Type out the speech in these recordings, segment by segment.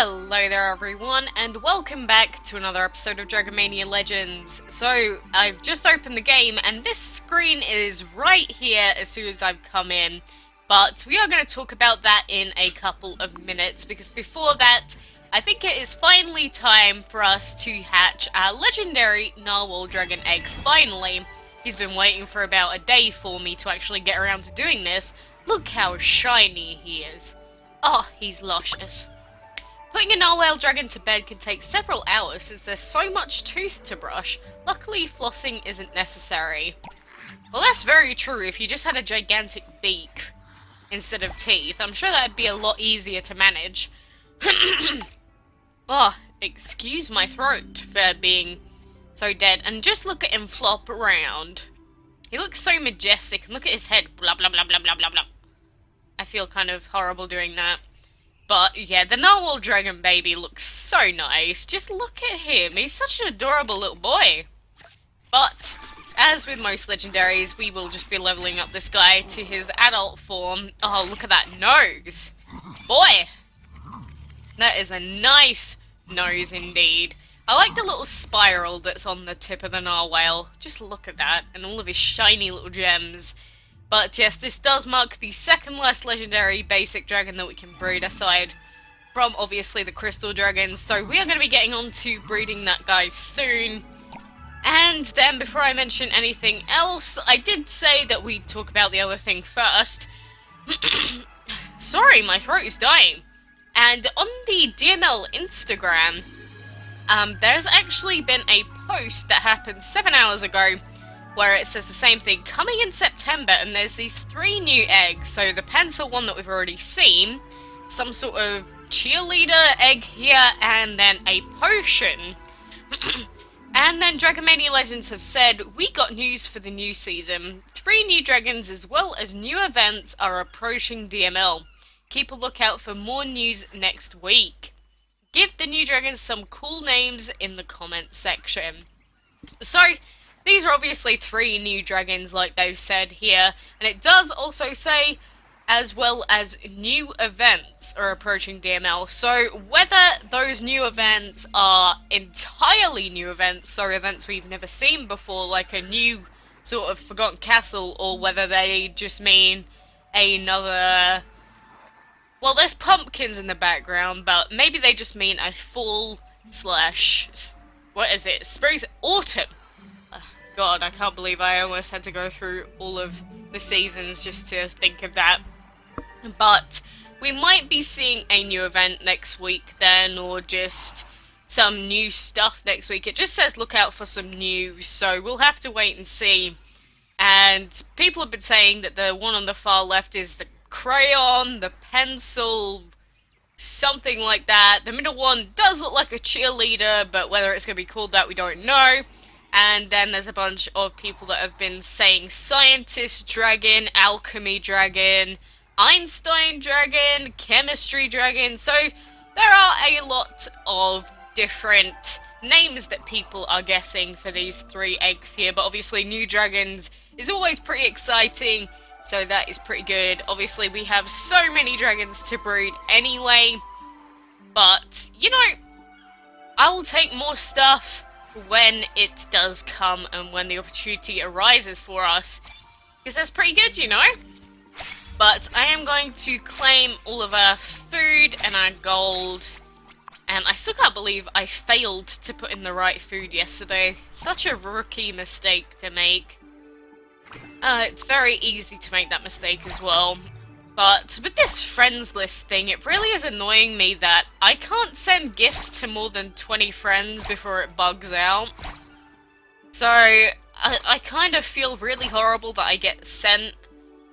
Hello there everyone, and welcome back to another episode of Dragon Mania Legends. So, I've just opened the game, and this screen is right here as soon as I've come in. But we are going to talk about that in a couple of minutes, because before that, I think it is finally time for us to hatch our legendary Narwhal Dragon egg, finally. He's been waiting for about a day for me to actually get around to doing this. Look how shiny he is. Oh, he's luscious. Putting a narwhal dragon to bed can take several hours as there's so much tooth to brush. Luckily, flossing isn't necessary. Well, that's very true. If you just had a gigantic beak instead of teeth, I'm sure that'd be a lot easier to manage. Oh, excuse my throat for being so dead. And just look at him flop around. He looks so majestic. And look at his head. Blah, blah, blah, blah, blah, blah, blah. I feel kind of horrible doing that. But, yeah, the Narwhal Dragon baby looks so nice. Just look at him. He's such an adorable little boy. But, as with most legendaries, we will just be leveling up this guy to his adult form. Oh, look at that nose. Boy! That is a nice nose indeed. I like the little spiral that's on the tip of the narwhal. Just look at that, and all of his shiny little gems. But yes, this does mark the second last legendary basic dragon that we can breed, aside from obviously the crystal dragons. So we are going to be getting on to breeding that guy soon. And then before I mention anything else, I did say that we'd talk about the other thing first. Sorry, my throat is dying. And on the DML Instagram, there's actually been a post that happened 7 hours ago where it says the same thing, coming in September, and there's these 3 new eggs. So the pencil one that we've already seen, some sort of cheerleader egg here, and then a potion. And then Dragon Mania Legends have said, we got news for the new season. 3 new dragons as well as new events are approaching DML. Keep a lookout for more news next week. Give the new dragons some cool names in the comments section. So, these are obviously 3 new dragons like they've said here, and it does also say as well as new events are approaching DML. So whether those new events are entirely new events, so events we've never seen before, like a new sort of Forgotten Castle, or whether they just mean another... Well, there's pumpkins in the background, but maybe they just mean a fall slash... what is it? Spring... autumn! God, I can't believe I almost had to go through all of the seasons just to think of that. But we might be seeing a new event next week then, or just some new stuff next week. It just says look out for some news, so we'll have to wait and see. And people have been saying that the one on the far left is the crayon, the pencil, something like that. The middle one does look like a cheerleader, but whether it's going to be called that we don't know. And then there's a bunch of people that have been saying scientist dragon, alchemy dragon, Einstein dragon, chemistry dragon. So there are a lot of different names that people are guessing for these 3 eggs here. But obviously new dragons is always pretty exciting, so that is pretty good. Obviously we have so many dragons to breed anyway. But, you know, I will take more stuff when it does come and when the opportunity arises for us, because that's pretty good, you know. But I am going to claim all of our food and our gold, and I still can't believe I failed to put in the right food yesterday. Such a rookie mistake to make. It's very easy to make that mistake as well. But with this friends list thing, it really is annoying me that I can't send gifts to more than 20 friends before it bugs out. So, I kind of feel really horrible that I get sent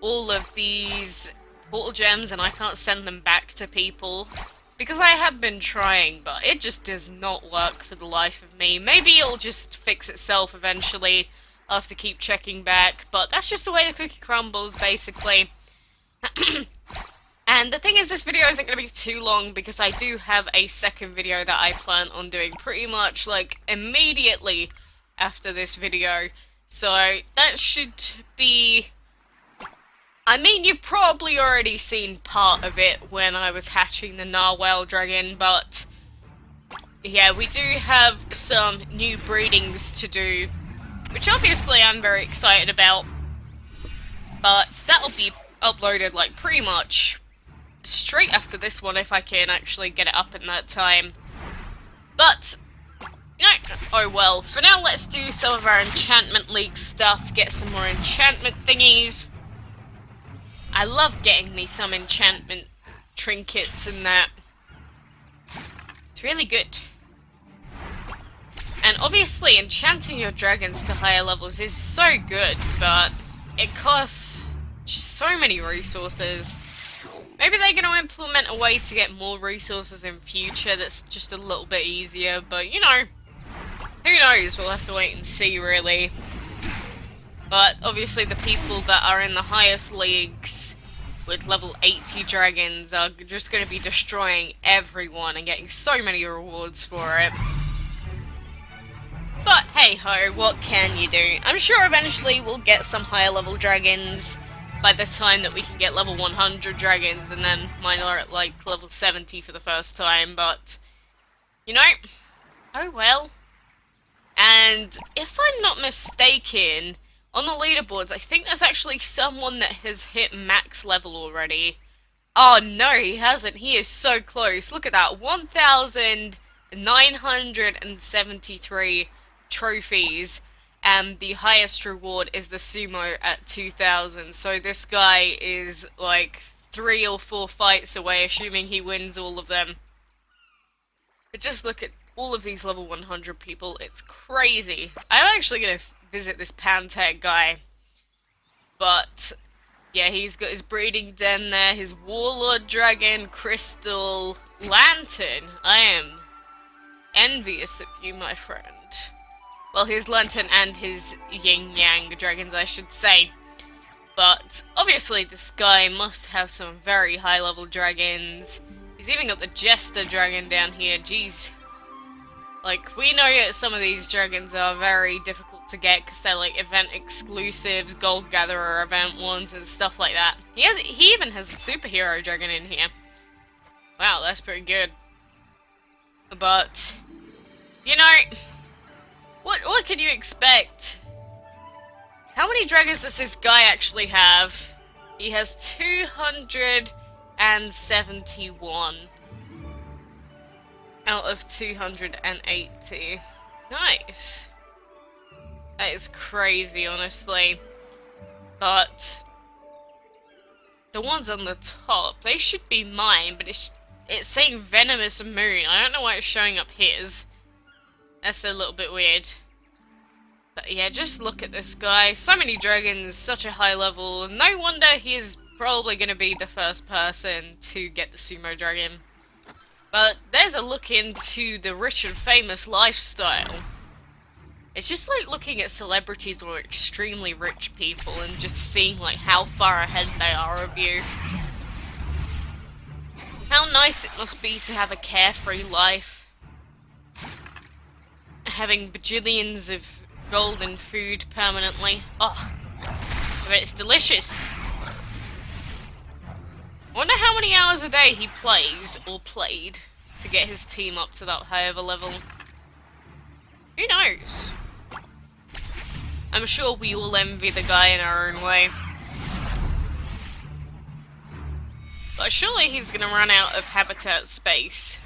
all of these portal gems and I can't send them back to people. Because I have been trying, but it just does not work for the life of me. Maybe it'll just fix itself eventually. I'll have to keep checking back, but that's just the way the cookie crumbles, basically. And the thing is, this video isn't going to be too long because I do have a second video that I plan on doing pretty much like immediately after this video. So that should be I mean, you've probably already seen part of it when I was hatching the Narwhal Dragon, but yeah, we do have some new breedings to do, which obviously I'm very excited about, but that'll be uploaded like pretty much straight after this one if I can actually get it up in that time. But, you know, oh well. For now, let's do some of our Enchantment League stuff, get some more enchantment thingies. I love getting me some enchantment trinkets and that. It's really good. And obviously, enchanting your dragons to higher levels is so good, but it costs just so many resources. Maybe they're going to implement a way to get more resources in future that's just a little bit easier, but you know, who knows, we'll have to wait and see really. But obviously the people that are in the highest leagues with level 80 dragons are just going to be destroying everyone and getting so many rewards for it. But hey ho, what can you do? I'm sure eventually we'll get some higher level dragons by the time that we can get level 100 dragons, and then mine are at like level 70 for the first time, but you know, oh well. And if I'm not mistaken, on the leaderboards, I think there's actually someone that has hit max level already. Oh no, he hasn't. He is so close. Look at that. 1,973 trophies. And the highest reward is the sumo at 2,000. So this guy is like 3 or 4 fights away, assuming he wins all of them. But just look at all of these level 100 people. It's crazy. I'm actually going to visit this Pantech guy. But yeah, he's got his breeding den there, his Warlord Dragon, Crystal, Lantern. I am envious of you, my friend. Well, his Lantern and his Yin Yang dragons, I should say. But obviously this guy must have some very high level dragons. He's even got the Jester dragon down here, jeez. Like, we know that some of these dragons are very difficult to get because they're like event exclusives, gold gatherer event ones and stuff like that. He even has the superhero dragon in here. Wow, that's pretty good. But, you know, what can you expect? How many dragons does this guy actually have? He has 271 out of 280. Nice. That is crazy, honestly. But the ones on the top, they should be mine, but it's saying Venomous Moon. I don't know why it's showing up his. That's a little bit weird. But yeah, just look at this guy. So many dragons, such a high level. No wonder he is probably going to be the first person to get the sumo dragon. But there's a look into the rich and famous lifestyle. It's just like looking at celebrities or extremely rich people and just seeing like how far ahead they are of you. How nice it must be to have a carefree life. Having bajillions of golden food permanently. Oh, but it's delicious. I wonder how many hours a day he plays, or played, to get his team up to that high of a level. Who knows? I'm sure we all envy the guy in our own way. But surely he's gonna run out of habitat space.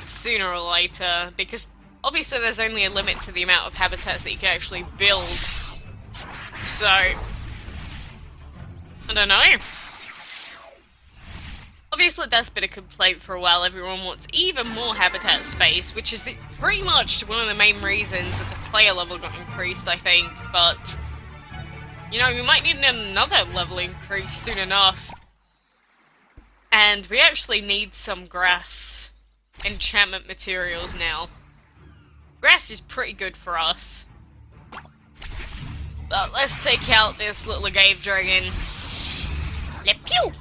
Sooner or later, because obviously there's only a limit to the amount of habitats that you can actually build. So, I don't know. Obviously that's been a complaint for a while. Everyone wants even more habitat space, which is pretty much one of the main reasons that the player level got increased, I think. But, you know, we might need another level increase soon enough. And we actually need some grass enchantment materials now. Grass is pretty good for us. But let's take out this little Agave Dragon. Le pew!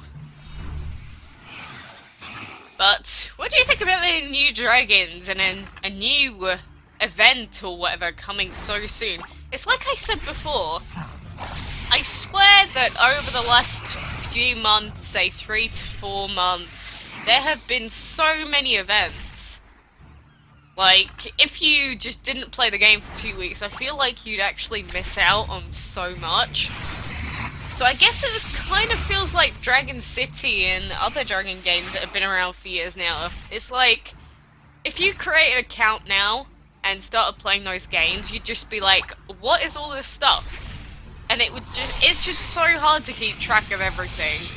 But what do you think about the new dragons and then a new event or whatever coming so soon? It's like I said before, I swear that over the last few months, say 3 to 4 months, there have been so many events. Like, if you just didn't play the game for 2 weeks, I feel like you'd actually miss out on so much. So I guess it kind of feels like Dragon City and other Dragon games that have been around for years now. It's like, if you create an account now and started playing those games, you'd just be like, what is all this stuff? And it's just so hard to keep track of everything.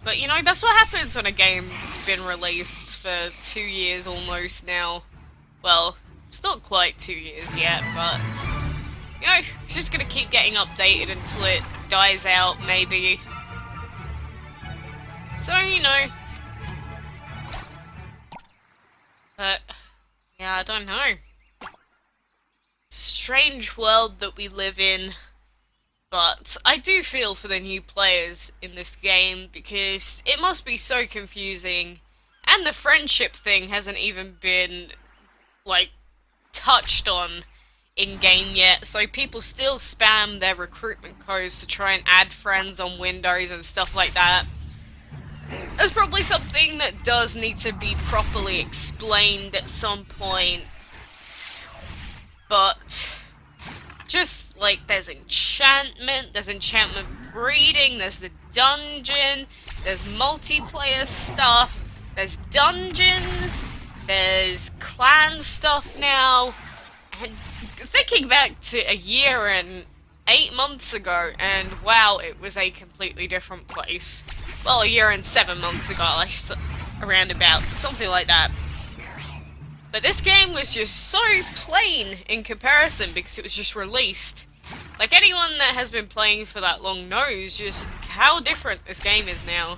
But you know, that's what happens when a game's been released for 2 years almost now. Well, it's not quite 2 years yet, but you know, it's just gonna keep getting updated until it dies out, maybe. So, you know. But, yeah, I don't know. Strange world that we live in. But I do feel for the new players in this game, because it must be so confusing. And the friendship thing hasn't even been, like, touched on in-game yet, so people still spam their recruitment codes to try and add friends on Windows and stuff like that. There's probably something that does need to be properly explained at some point. But just like there's enchantment breeding, there's the dungeon, there's multiplayer stuff, there's dungeons, there's clan stuff now, and thinking back to a year and 8 months ago, and wow, it was a completely different place. Well, a year and 7 months ago, like, around about, something like that. But this game was just so plain in comparison because it was just released. Like, anyone that has been playing for that long knows just how different this game is now.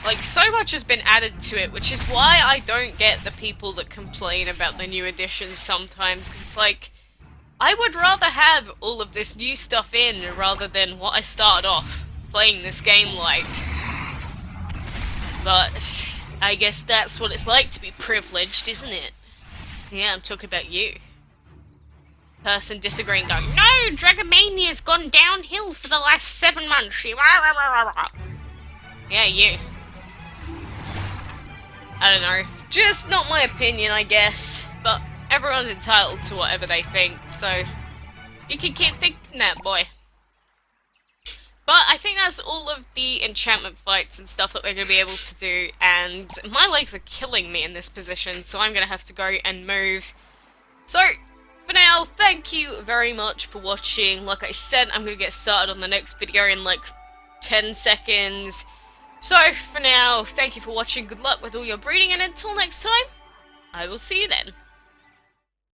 Like, so much has been added to it, which is why I don't get the people that complain about the new editions sometimes, because it's like, I would rather have all of this new stuff in rather than what I started off playing this game like. But I guess that's what it's like to be privileged, isn't it? Yeah, I'm talking about you. Person disagreeing, going, no, Dragon Mania's gone downhill for the last 7 months. Yeah, you. I don't know. Just not my opinion, I guess. But everyone's entitled to whatever they think, so you can keep thinking that, boy. But I think that's all of the enchantment fights and stuff that we're going to be able to do, and my legs are killing me in this position, so I'm going to have to go and move. So, for now, thank you very much for watching. Like I said, I'm going to get started on the next video in like 10 seconds. So, for now, thank you for watching, good luck with all your breeding, and until next time, I will see you then.